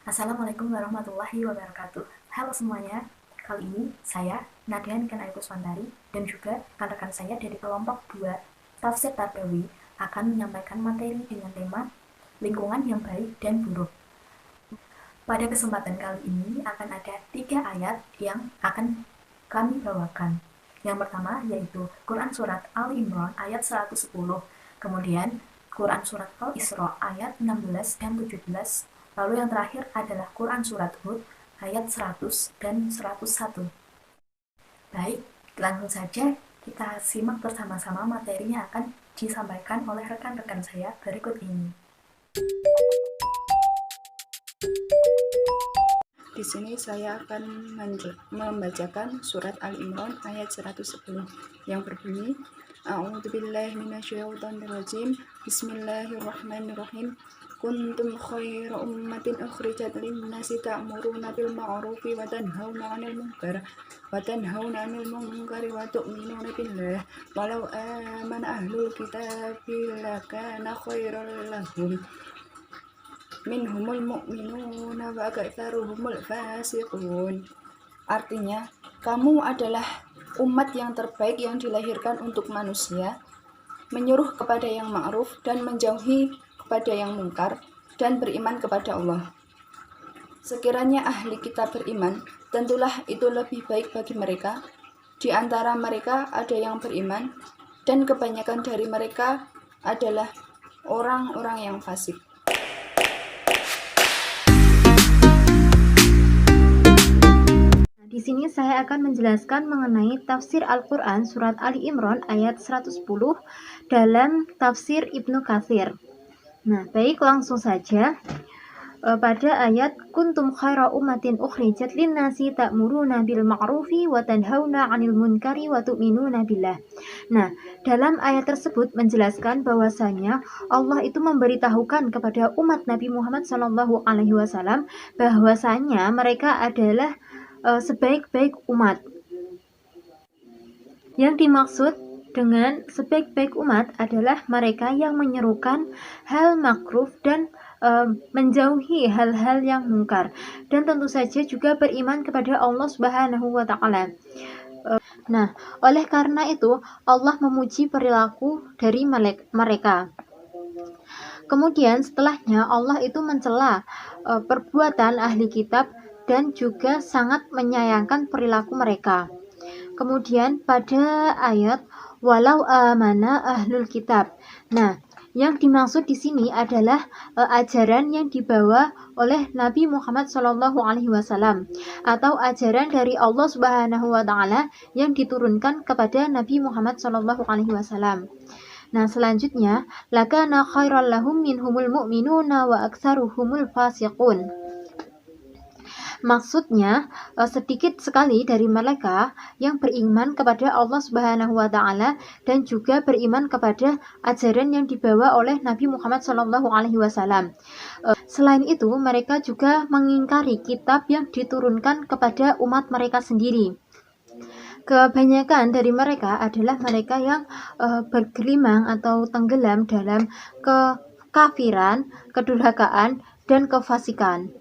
Assalamualaikum warahmatullahi wabarakatuh. Halo semuanya, kali ini saya, Nadia Niken Ayu Kuswandari, dan juga rekan-rekan saya dari kelompok 2 Tafsir Tarbawi akan menyampaikan materi dengan tema lingkungan yang baik dan buruk. Pada kesempatan kali ini akan ada 3 ayat yang akan kami bawakan. Yang pertama yaitu Quran Surat Ali Imran ayat 110, kemudian Quran Surat Al-Isra ayat 16 dan 17, lalu yang terakhir adalah Quran Surat Hud ayat 100 dan 101. Baik, langsung saja kita simak bersama-sama materinya akan disampaikan oleh rekan-rekan saya berikut ini. Di sini saya akan membacakan surat Al-Imran ayat 110 yang berbunyi A'udzubillahi minasyaitonirrajim. Bismillahirrahmanirrahim. Kuntum khairu ummatin ukhrijat lin-nasi ta'muruna bil ma'rufi wa tanhauna 'anil munkari wa tu'minuna billah walau amana ahlul kitabi lakana khairal lahum minhumul mu'minuna wa aktsaruhumul fasiqun. Artinya, kamu adalah umat yang terbaik yang dilahirkan untuk manusia, menyuruh kepada yang ma'ruf dan menjauhi kepada yang mungkar, dan beriman kepada Allah. Sekiranya ahli kitab beriman, tentulah itu lebih baik bagi mereka. Di antara mereka ada yang beriman, dan kebanyakan dari mereka adalah orang-orang yang fasik. Di sini saya akan menjelaskan mengenai tafsir Al-Quran Surat Ali Imran ayat 110 dalam tafsir Ibnu Katsir. Nah, baik, langsung saja. Pada ayat kuntum khaira ummatin ukhrijat linnasi ta'muruna bil ma'rufi wa tanhauna 'anil munkari wa tu'minuna billah. Nah, dalam ayat tersebut menjelaskan bahwasanya Allah itu memberitahukan kepada umat Nabi Muhammad SAW bahwasanya mereka adalah sebaik-baik umat. Yang dimaksud dengan sebaik-baik umat adalah mereka yang menyerukan hal makruh dan menjauhi hal-hal yang mungkar, dan tentu saja juga beriman kepada Allah Subhanahu wa Ta'ala. Nah, oleh karena itu Allah memuji perilaku dari mereka. Kemudian setelahnya Allah itu mencela perbuatan ahli kitab dan juga sangat menyayangkan perilaku mereka. Kemudian pada ayat walau amana ahlul kitab. Nah, yang dimaksud di sini adalah ajaran yang dibawa oleh Nabi Muhammad SAW atau ajaran dari Allah Subhanahu wa Ta'ala yang diturunkan kepada Nabi Muhammad SAW. Nah, selanjutnya lakana khairal lahum minhumul mu'minuna wa aktsaruhumul fasiqun. Maksudnya, sedikit sekali dari mereka yang beriman kepada Allah Subhanahu wa Ta'ala dan juga beriman kepada ajaran yang dibawa oleh Nabi Muhammad SAW. Selain itu, mereka juga mengingkari kitab yang diturunkan kepada umat mereka sendiri. Kebanyakan dari mereka adalah mereka yang bergelimang atau tenggelam dalam kekafiran, kedurhakaan, dan kefasikan.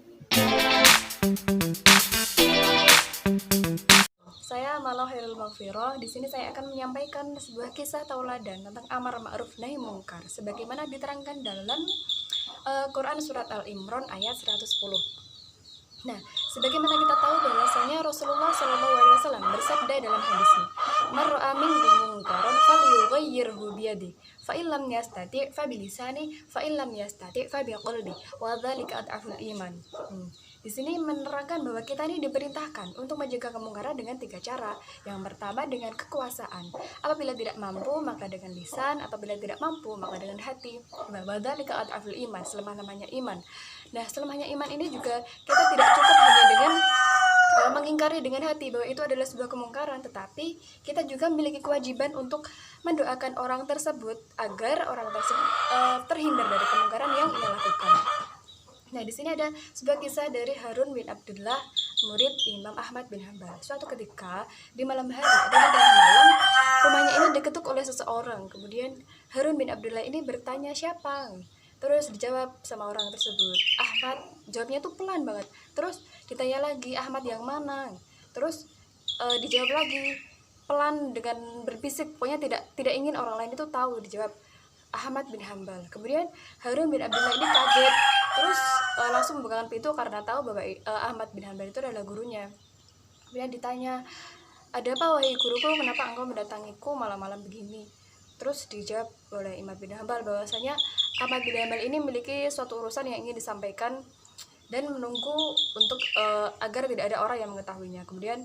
Saya Malau Hairul Maghfirah. Di sini saya akan menyampaikan sebuah kisah tauladan tentang amar ma'ruf nahi mungkar sebagaimana diterangkan dalam Quran Surat Al-Imran ayat 110. Nah, sebagaimana kita tahu bahwasanya Rasulullah SAW bersabda dalam hadisnya, "Man ra'a minkum munkaran falyughayyirhu biyadihi, fa in lam yastati' fa bilisani, fa in lam yastati' fa biqalbi, wa dzalika ad'aful iman." Di sini menerangkan bahwa kita ini diperintahkan untuk menjaga kemungkaran dengan 3 cara. Yang pertama dengan kekuasaan. Apabila tidak mampu maka dengan lisan, apabila tidak mampu maka dengan hati. Wa dzalika ad'aful iman, selemah-lemahnya iman. Nah, selemahnya iman ini juga kita tidak cukup hanya dengan mengingkari dengan hati bahwa itu adalah sebuah kemungkaran, tetapi kita juga memiliki kewajiban untuk mendoakan orang tersebut agar orang tersebut terhindar dari kemungkaran yang ia lakukan. Nah, di sini ada sebuah kisah dari Harun bin Abdullah, murid Imam Ahmad bin Hanbal. Suatu ketika di malam hari, di tengah malam, rumahnya ini diketuk oleh seseorang. Kemudian Harun bin Abdullah ini bertanya, siapa? Terus dijawab sama orang tersebut, Ahmad. Jawabnya tuh pelan banget. Terus ditanya lagi, Ahmad yang mana? Terus dijawab lagi pelan dengan berbisik, pokoknya tidak ingin orang lain itu tahu. Dijawab Ahmad bin Hambal. Kemudian Harun bin Abdullah ini kaget, terus langsung membukakan pintu karena tahu bahwa Ahmad bin Hambal itu adalah gurunya. Kemudian ditanya, ada apa wahai guruku, kenapa engkau mendatangiku malam-malam begini? Terus dijawab oleh Ahmad bin Hambal bahwasanya Ahmad bin Hambal ini memiliki suatu urusan yang ingin disampaikan dan menunggu untuk agar tidak ada orang yang mengetahuinya. Kemudian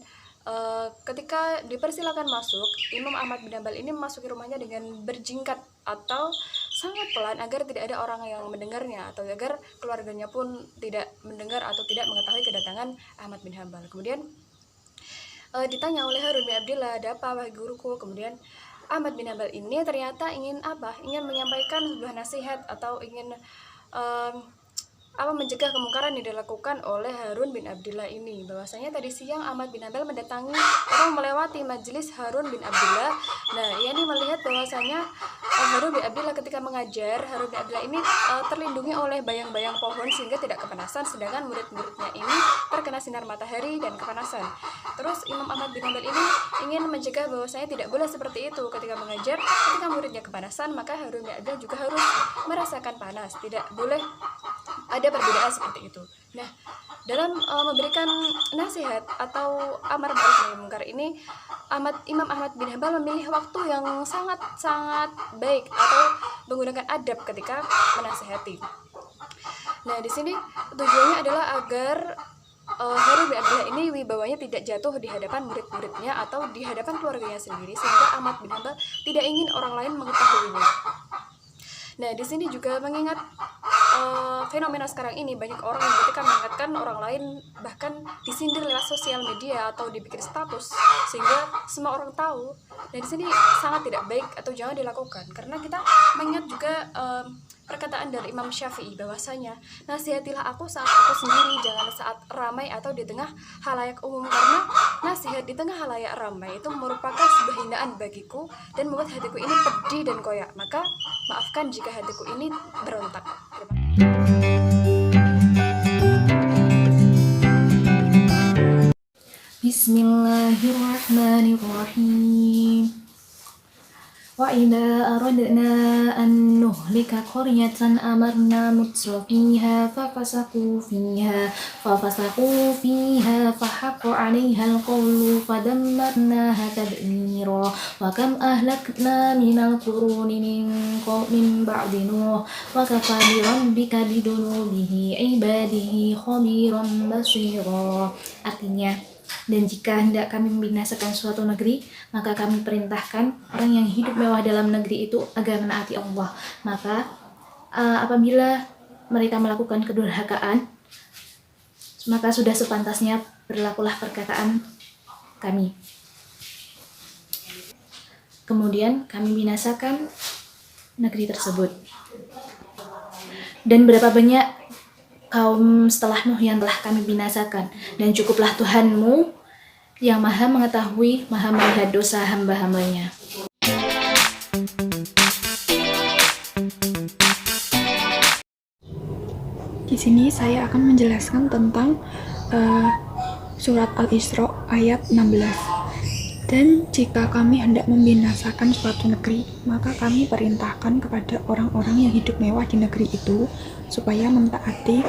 ketika dipersilakan masuk, Imam Ahmad bin Hambal ini memasuki rumahnya dengan berjingkat atau sangat pelan agar tidak ada orang yang mendengarnya atau agar keluarganya pun tidak mendengar atau tidak mengetahui kedatangan Ahmad bin Hambal. Kemudian ditanya oleh Harun bin Abdullah, ada apa wahai guruku? Kemudian Ahmad bin Hambal ini ternyata ingin apa? Ingin menyampaikan sebuah nasihat atau ingin mencegah kemungkaran yang dilakukan oleh Harun bin Abdullah ini. Bahwasanya tadi siang Ahmad bin Hambal mendatangi atau melewati majelis Harun bin Abdullah. Nah, ia ini melihat bahwasanya Harun bin Abdullah ketika mengajar, Harun bin Abdullah ini terlindungi oleh bayang-bayang pohon sehingga tidak kepanasan, sedangkan murid-muridnya ini terkena sinar matahari dan kepanasan. Terus Imam Ahmad bin Hambal ini ingin mencegah bahwasanya tidak boleh seperti itu ketika mengajar. Ketika muridnya kepanasan, maka Harun bin Abdullah juga harus merasakan panas. Tidak boleh ada perbedaan seperti itu. Nah, dalam memberikan nasihat atau amar ma'ruf nahi munkar ini, Imam Ahmad bin Hambal memilih waktu yang sangat baik atau menggunakan adab ketika menasihati. Nah, di sini tujuannya adalah agar Harun bin Abdullah ini wibawanya tidak jatuh di hadapan murid-muridnya atau di hadapan keluarganya sendiri, sehingga Ahmad bin Hambal tidak ingin orang lain mengetahuinya. Nah, di sini juga mengingat fenomena sekarang ini banyak orang yang ketika mengingatkan orang lain bahkan disindir lewat sosial media atau dibikin status sehingga semua orang tahu. Nah, di sini sangat tidak baik atau jangan dilakukan karena kita mengingat juga perkataan dari Imam Syafi'i bahwasanya nasihatilah aku saat aku sendiri, jangan saat ramai atau di tengah halayak umum, karena nasihat di tengah halayak ramai itu merupakan sebuah hinaan bagiku dan membuat hatiku ini pedih dan koyak. Maka maafkan jika hatiku ini berontak. Bismillahirrahmanirrahim. وإذا أردنا أن نهلك قرية أمرنا مترفيها ففسقوا فيها فحق عليها القول فدمرناها تدميرا وكم أهلكنا من القرون من بعد نوح وكفى بربك بذنوبه عباده خبيرا بصيرا. Artinya, dan jika hendak kami membinasakan suatu negeri, maka kami perintahkan orang yang hidup mewah dalam negeri itu agar menaati Allah. Maka apabila mereka melakukan kedurhakaan, maka sudah sepantasnya berlakulah perkataan kami. Kemudian kami binasakan negeri tersebut. Dan berapa banyak kaum setelah Nuh yang telah kami binasakan, dan cukuplah Tuhanmu yang maha mengetahui, maha melihat dosa hamba-hambanya. Di sini saya akan menjelaskan tentang surat Al-Isra ayat 16. Dan jika kami hendak membinasakan suatu negeri, maka kami perintahkan kepada orang-orang yang hidup mewah di negeri itu supaya mentaati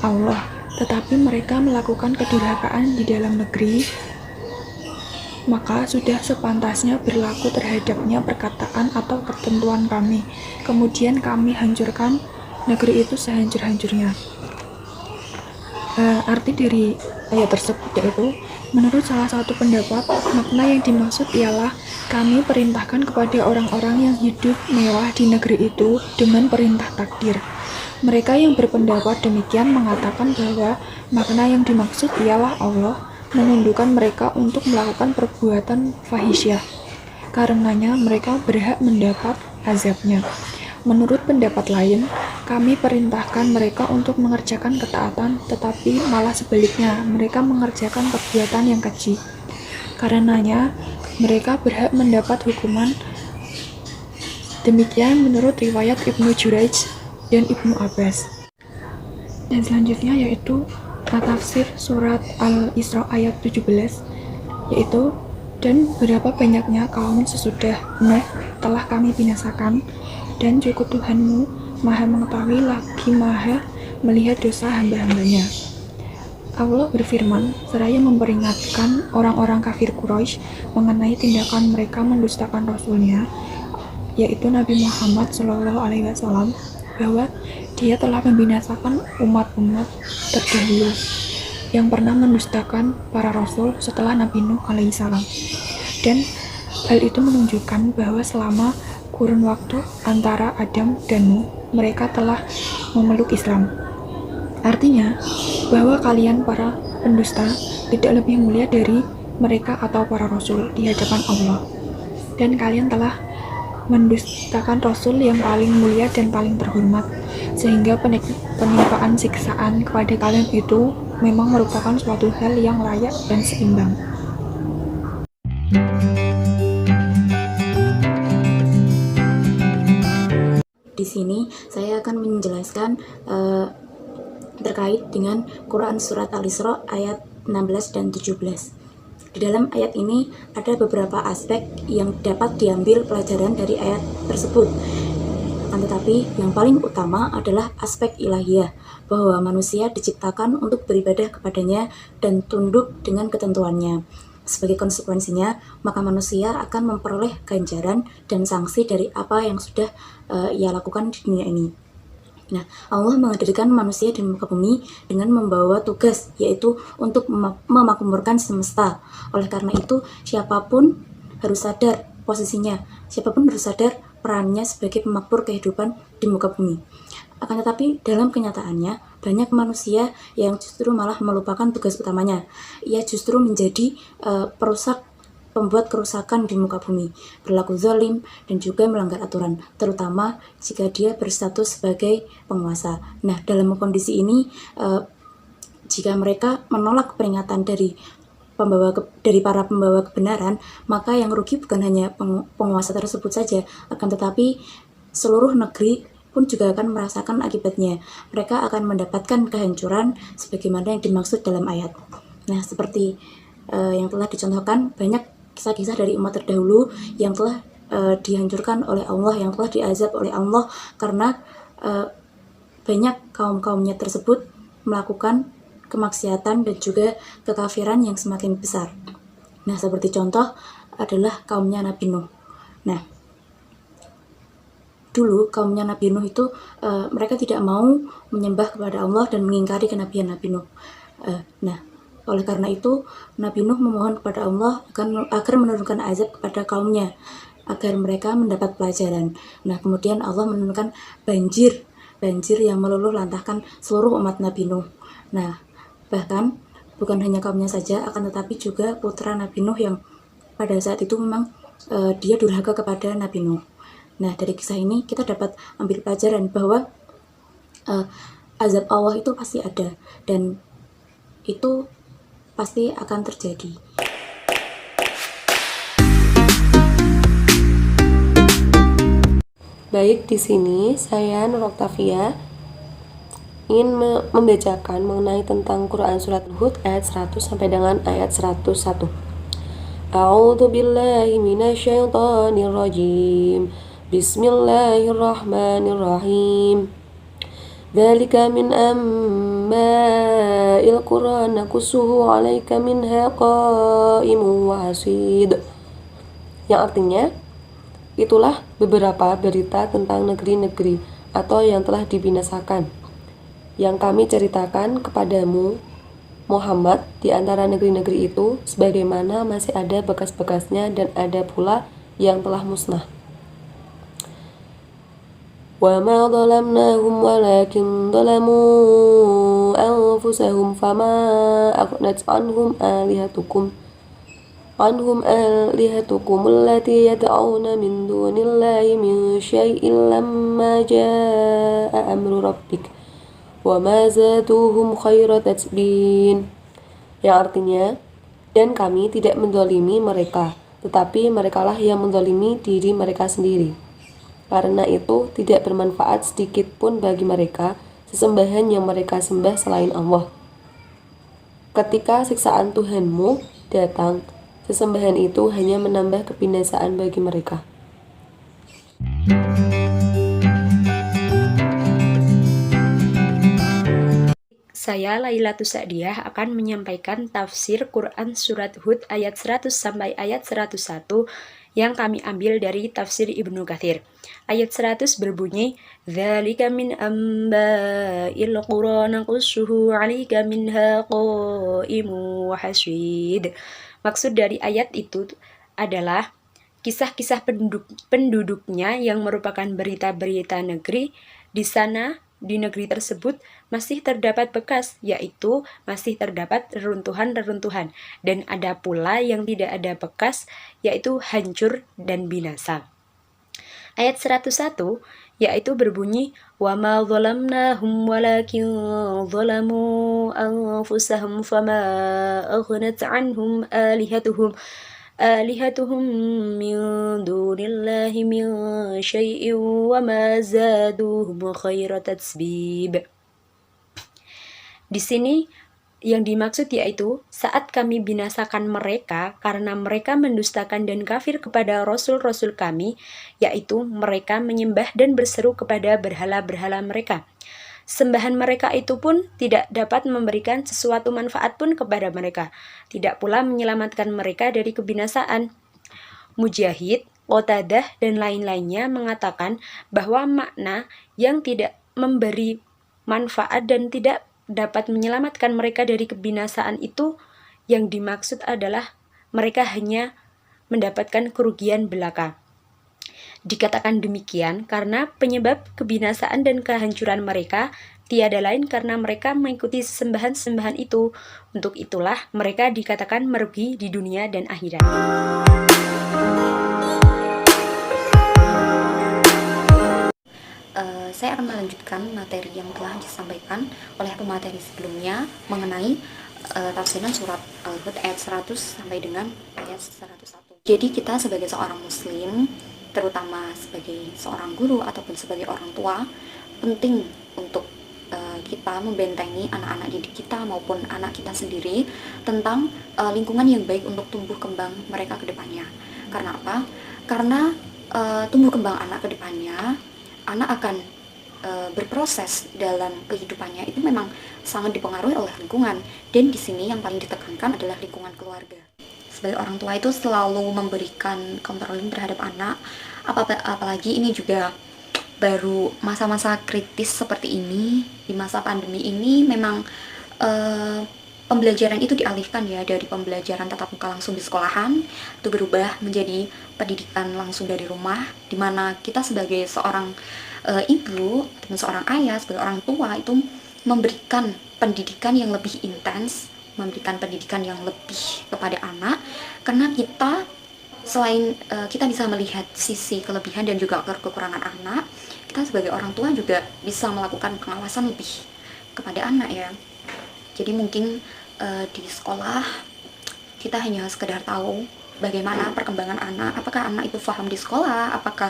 Allah. Tetapi mereka melakukan kedurhakaan di dalam negeri, maka sudah sepantasnya berlaku terhadapnya perkataan atau ketentuan kami. Kemudian kami hancurkan negeri itu sehancur-hancurnya. Arti dari ayat tersebut yaitu, menurut salah satu pendapat, makna yang dimaksud ialah kami perintahkan kepada orang-orang yang hidup mewah di negeri itu dengan perintah takdir. Mereka yang berpendapat demikian mengatakan bahwa makna yang dimaksud ialah Allah menundukkan mereka untuk melakukan perbuatan fahisyah. Karenanya mereka berhak mendapat azabnya. Menurut pendapat lain, kami perintahkan mereka untuk mengerjakan ketaatan, tetapi malah sebaliknya, mereka mengerjakan perbuatan yang keji. Karenanya, mereka berhak mendapat hukuman. Demikian menurut riwayat Ibnu Jurayj dan Ibnu Abbas. Dan selanjutnya yaitu tafsir surat Al-Isra ayat 17, yaitu dan berapa banyaknya kaum sesudah Nuh telah kami binasakan, dan cukup Tuhanmu maha mengetahui lagi maha melihat dosa hamba-hambanya. Allah berfirman seraya memperingatkan orang-orang kafir Quraisy mengenai tindakan mereka mendustakan Rasulnya, yaitu Nabi Muhammad SAW, bahwa dia telah membinasakan umat-umat terdahulu yang pernah mendustakan para rasul setelah Nabi Nuh alaihissalam. Dan hal itu menunjukkan bahwa selama kurun waktu antara Adam dan Nuh, mereka telah memeluk Islam. Artinya bahwa kalian para pendusta tidak lebih mulia dari mereka atau para rasul di hadapan Allah, dan kalian telah mendustakan rasul yang paling mulia dan paling terhormat, sehingga penimpaan siksaan kepada kalian itu memang merupakan suatu hal yang layak dan seimbang. Di sini saya akan menjelaskan terkait dengan Quran Surat Al-Isra ayat 16 dan 17. Di dalam ayat ini ada beberapa aspek yang dapat diambil pelajaran dari ayat tersebut. Tetapi yang paling utama adalah aspek ilahiyah, bahwa manusia diciptakan untuk beribadah kepadanya dan tunduk dengan ketentuannya. Sebagai konsekuensinya, maka manusia akan memperoleh ganjaran dan sanksi dari apa yang sudah ia lakukan di dunia ini. Nah, Allah menghadirkan manusia di muka bumi dengan membawa tugas, yaitu untuk memakmurkan semesta. Oleh karena itu, siapapun harus sadar posisinya, siapapun harus sadar perannya sebagai pemakmur kehidupan di muka bumi. Akan tetapi, dalam kenyataannya, banyak manusia yang justru malah melupakan tugas utamanya. Ia justru menjadi pembuat kerusakan di muka bumi, berlaku zalim, dan juga melanggar aturan, terutama jika dia berstatus sebagai penguasa. Nah, dalam kondisi ini, jika mereka menolak peringatan dari para pembawa kebenaran, maka yang rugi bukan hanya penguasa tersebut saja, akan tetapi seluruh negeri pun juga akan merasakan akibatnya. Mereka akan mendapatkan kehancuran sebagaimana yang dimaksud dalam ayat. Nah, seperti yang telah dicontohkan, banyak kisah-kisah dari umat terdahulu yang telah dihancurkan oleh Allah, yang telah diazab oleh Allah karena banyak kaum-kaumnya tersebut melakukan kemaksiatan dan juga kekafiran yang semakin besar. Nah, seperti contoh adalah kaumnya Nabi Nuh. Nah, dulu kaumnya Nabi Nuh itu mereka tidak mau menyembah kepada Allah dan mengingkari kenabian Nabi Nuh. Oleh karena itu, Nabi Nuh memohon kepada Allah agar menurunkan azab kepada kaumnya, agar mereka mendapat pelajaran. Nah, kemudian Allah menurunkan banjir yang meluluh lantahkan seluruh umat Nabi Nuh. Nah, bahkan bukan hanya kaumnya saja, akan tetapi juga putra Nabi Nuh yang pada saat itu memang dia durhaka kepada Nabi Nuh. Nah, dari kisah ini kita dapat ambil pelajaran bahwa azab Allah itu pasti ada, dan itu pasti akan terjadi. Baik, di sini saya Nur Oktavia ingin membacakan mengenai tentang Quran Surat Hud ayat 100 sampai dengan ayat 101. A'udzu billahi minasyaitonir rajim. Bismillahirrahmanirrahim. Dzalika min amma'il Qur'an naqussuhu 'alaika minha qa'imun wa hasid. Yang artinya, itulah beberapa berita tentang negeri-negeri atau yang telah dibinasakan, yang kami ceritakan kepadamu Muhammad di antara negeri-negeri itu, sebagaimana masih ada bekas-bekasnya dan ada pula yang telah musnah. وَمَا ظَلَمْنَاهُمْ وَلَكِنْ ظَلَمُوا أَنفُسَهُمْ فَمَا أَغْنَتْ عَنْهُمْ آلِهَتُكُمُ الَّتِي يَدْعُونَ مِنْ دُونِ اللَّهِ مِنْ شَيْءٍ لَمَّا جَاءَ أَمْرُ رَبِّكَ وَمَا زَادُوهُمْ خَيْرَ تَتْبِينٍ. Yang artinya, dan kami tidak menzalimi mereka, tetapi merekalah yang menzalimi diri mereka sendiri. karena itu tidak bermanfaat sedikit pun bagi mereka sesembahan yang mereka sembah selain Allah. Ketika siksaan Tuhanmu datang, sesembahan itu hanya menambah kebinasaan bagi mereka. Saya Lailatus Sa'diyah akan menyampaikan tafsir Quran Surat Hud ayat 100 sampai ayat 101 yang kami ambil dari tafsir Ibnu Katsir. Ayat 100 berbunyi, "Dzalika min amba'il qura naqussuhu 'alaika minha qa'imun wa hasid." Maksud dari ayat itu adalah kisah-kisah penduduknya yang merupakan berita-berita negeri. Di sana, di negeri tersebut masih terdapat bekas, yaitu masih terdapat reruntuhan-reruntuhan, dan ada pula yang tidak ada bekas, yaitu hancur dan binasa. Ayat 101 yaitu berbunyi, "Wa ma zalamnahum walakin zalamu anfusahum fama aghnat anhum alihatuhum min dunillahi min syai'in wa ma zaduhum khaira tatsbib." Di sini yang dimaksud yaitu saat kami binasakan mereka karena mereka mendustakan dan kafir kepada rasul-rasul kami, yaitu mereka menyembah dan berseru kepada berhala-berhala mereka. Sembahan mereka itu pun tidak dapat memberikan sesuatu manfaat pun kepada mereka, tidak pula menyelamatkan mereka dari kebinasaan. Mujahid, Qatadah, dan lain-lainnya mengatakan bahwa makna yang tidak memberi manfaat dan tidak dapat menyelamatkan mereka dari kebinasaan itu yang dimaksud adalah mereka hanya mendapatkan kerugian belaka. Dikatakan demikian karena penyebab kebinasaan dan kehancuran mereka tiada lain karena mereka mengikuti sembahan-sembahan itu. Untuk itulah mereka dikatakan merugi di dunia dan akhirat. Saya akan melanjutkan materi yang telah disampaikan oleh pemateri sebelumnya mengenai tafsiran surat Al-Hud ayat 100 sampai dengan ayat 101. Jadi kita sebagai seorang muslim, terutama sebagai seorang guru ataupun sebagai orang tua, penting untuk kita membentengi anak-anak didik kita maupun anak kita sendiri tentang lingkungan yang baik untuk tumbuh kembang mereka ke depannya. Karena apa? Karena tumbuh kembang anak ke depannya, anak akan berproses dalam kehidupannya itu memang sangat dipengaruhi oleh lingkungan, dan di sini yang paling ditekankan adalah lingkungan keluarga. Sebagai orang tua itu selalu memberikan controlling terhadap anak, apalagi ini juga baru masa-masa kritis seperti ini, di masa pandemi ini memang pembelajaran itu dialihkan ya dari pembelajaran tatap muka langsung di sekolahan itu berubah menjadi pendidikan langsung dari rumah, di mana kita sebagai seorang ibu dan seorang ayah, sebagai orang tua itu memberikan pendidikan yang lebih intens, memberikan pendidikan yang lebih kepada anak, karena kita selain kita bisa melihat sisi kelebihan dan juga kekurangan anak, kita sebagai orang tua juga bisa melakukan pengawasan lebih kepada anak ya. Jadi mungkin di sekolah kita hanya sekedar tahu bagaimana perkembangan anak, apakah anak itu paham di sekolah, apakah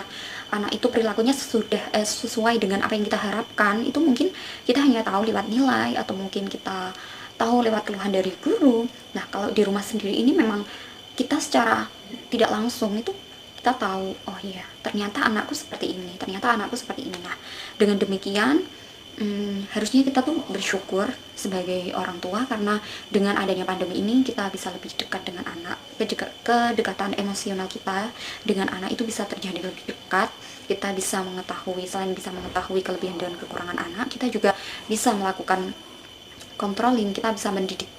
anak itu perilakunya sudah sesuai dengan apa yang kita harapkan. Itu mungkin kita hanya tahu lewat nilai, atau mungkin kita tahu lewat keluhan dari guru. Nah, kalau di rumah sendiri ini memang kita secara tidak langsung itu kita tahu, oh iya, ternyata anakku seperti ini, ternyata anakku seperti ini. Nah, dengan demikian harusnya kita tuh bersyukur sebagai orang tua, karena dengan adanya pandemi ini kita bisa lebih dekat dengan anak. Kedekatan emosional kita dengan anak itu bisa terjadi lebih dekat. Kita bisa mengetahui, selain bisa mengetahui kelebihan dan kekurangan anak, kita juga bisa melakukan controlling. Kita bisa mendidik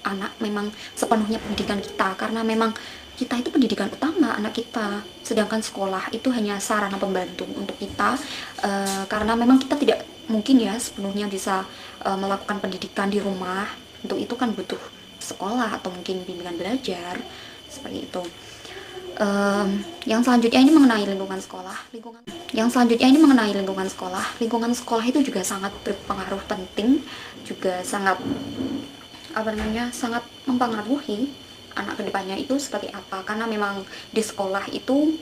anak memang sepenuhnya pendidikan kita, karena memang kita itu pendidikan utama anak kita, sedangkan sekolah itu hanya sarana pembantu untuk kita, karena memang kita tidak mungkin ya sepenuhnya bisa melakukan pendidikan di rumah. Untuk itu kan butuh sekolah atau mungkin bimbingan belajar seperti itu. Yang selanjutnya ini mengenai lingkungan sekolah. Lingkungan sekolah itu juga sangat berpengaruh penting, juga sangat sangat mempengaruhi anak kedepannya itu seperti apa, karena memang di sekolah itu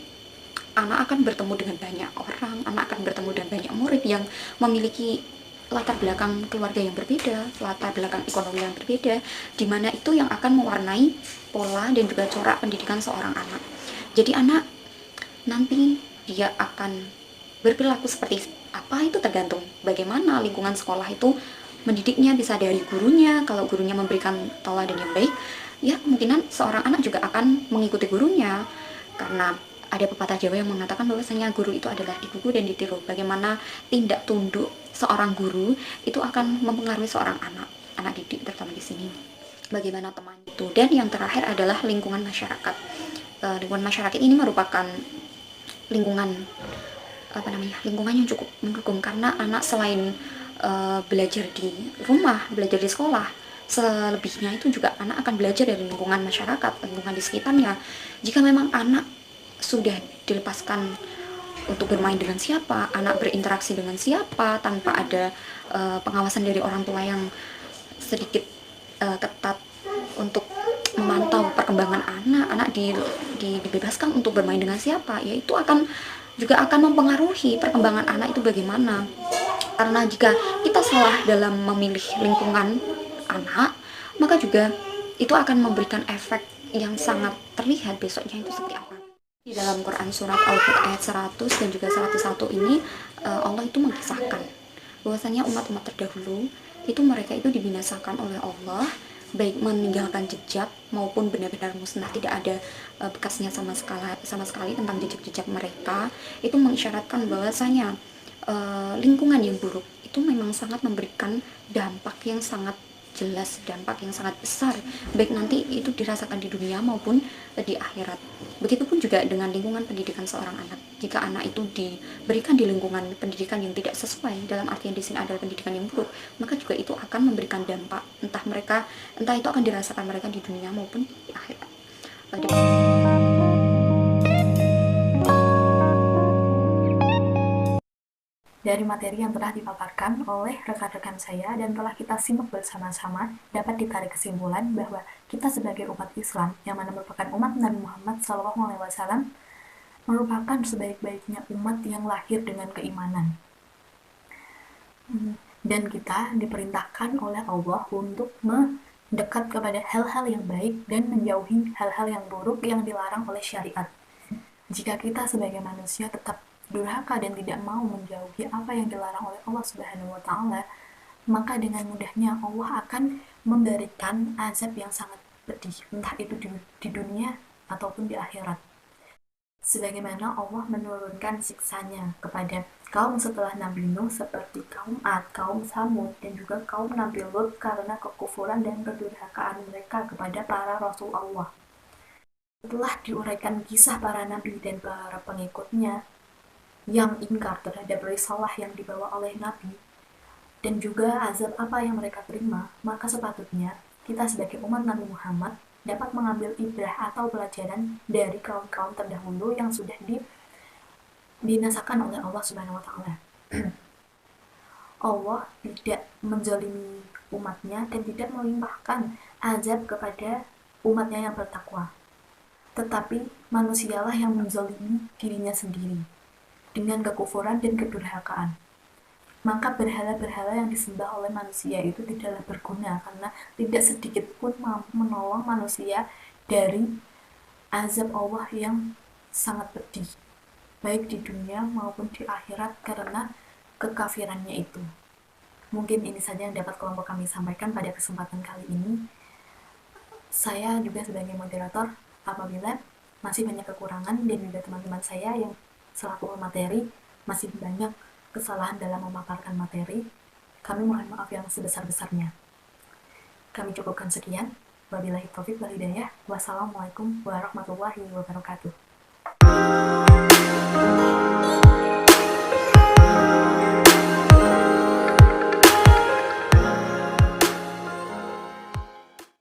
anak akan bertemu dengan banyak orang, anak akan bertemu dengan banyak murid yang memiliki latar belakang keluarga yang berbeda, latar belakang ekonomi yang berbeda, di mana itu yang akan mewarnai pola dan juga corak pendidikan seorang anak. Jadi anak nanti dia akan berperilaku seperti apa itu tergantung bagaimana lingkungan sekolah itu mendidiknya, bisa dari gurunya. Kalau gurunya memberikan teladan yang baik, ya kemungkinan seorang anak juga akan mengikuti gurunya, karena ada pepatah Jawa yang mengatakan bahwasanya guru itu adalah dibuku dan ditiru. Bagaimana tindak tunduk seorang guru itu akan mempengaruhi seorang anak didik, terutama di sini bagaimana teman itu. Dan yang terakhir adalah lingkungan masyarakat. Lingkungan masyarakat ini merupakan lingkungan lingkungan yang cukup mendukung, karena anak selain belajar di rumah, belajar di sekolah, selebihnya itu juga anak akan belajar dari lingkungan masyarakat, lingkungan di sekitarnya. Jika memang anak sudah dilepaskan untuk bermain dengan siapa, anak berinteraksi dengan siapa tanpa ada pengawasan dari orang tua yang sedikit ketat untuk memantau perkembangan anak dibebaskan untuk bermain dengan siapa, ya itu juga akan mempengaruhi perkembangan anak itu bagaimana. Karena jika kita salah dalam memilih lingkungan anak, maka juga itu akan memberikan efek yang sangat terlihat besoknya itu seperti apa. Di dalam Quran surat Al-Hud ayat 100 dan juga 101 ini Allah itu mengisahkan bahwasanya umat-umat terdahulu itu mereka itu dibinasakan oleh Allah, baik meninggalkan jejak maupun benar-benar musnah, tidak ada bekasnya sama sekali tentang jejak-jejak mereka. Itu mengisyaratkan bahwasanya lingkungan yang buruk itu memang sangat memberikan dampak yang sangat jelas, dampak yang sangat besar, baik nanti itu dirasakan di dunia maupun di akhirat. Begitupun juga dengan lingkungan pendidikan seorang anak. Jika anak itu diberikan di lingkungan pendidikan yang tidak sesuai, dalam artian di sini adalah pendidikan yang buruk, maka juga itu akan memberikan dampak, entah itu akan dirasakan mereka di dunia maupun di akhirat. Dari materi yang telah dipaparkan oleh rekan-rekan saya dan telah kita simak bersama-sama, dapat ditarik kesimpulan bahwa kita sebagai umat Islam, yang mana merupakan umat Nabi Muhammad SAW, merupakan sebaik-baiknya umat yang lahir dengan keimanan. Dan kita diperintahkan oleh Allah untuk mendekat kepada hal-hal yang baik dan menjauhi hal-hal yang buruk yang dilarang oleh syariat. Jika kita sebagai manusia tetap durhaka dan tidak mau menjauhi apa yang dilarang oleh Allah Subhanahu wa Ta'ala, maka dengan mudahnya Allah akan memberikan azab yang sangat pedih, entah itu di dunia ataupun di akhirat. Sebagaimana Allah menurunkan siksanya kepada kaum setelah Nabi Nuh seperti kaum Ad, kaum Samud, dan juga kaum Nabi Lut karena kekufuran dan kedurhakaan mereka kepada para Rasul Allah. Setelah diuraikan kisah para Nabi dan para pengikutnya yang ingkar terhadap risalah yang dibawa oleh Nabi, dan juga azab apa yang mereka terima, maka sepatutnya kita sebagai umat Nabi Muhammad dapat mengambil ibrah atau pelajaran dari kaum-kaum terdahulu yang sudah dibinasakan oleh Allah Subhanahu wa Ta'ala. Allah tidak menzalimi umatnya dan tidak melimpahkan azab kepada umatnya yang bertakwa, tetapi manusialah yang menzalimi dirinya sendiri dengan kekufuran dan kedurhakaan. Maka berhala-berhala yang disembah oleh manusia itu tidaklah berguna, karena tidak sedikit pun mampu menolong manusia dari azab Allah yang sangat pedih, baik di dunia maupun di akhirat karena kekafirannya itu. Mungkin ini saja yang dapat kelompok kami sampaikan pada kesempatan kali ini. Saya juga sebagai moderator, apabila masih banyak kekurangan dan juga teman-teman saya yang selaku materi masih banyak kesalahan dalam memaparkan materi, kami mohon maaf yang sebesar-besarnya. Kami cukupkan sekian. Wabillahi taufiq wal hidayah. Wassalamualaikum warahmatullahi wabarakatuh.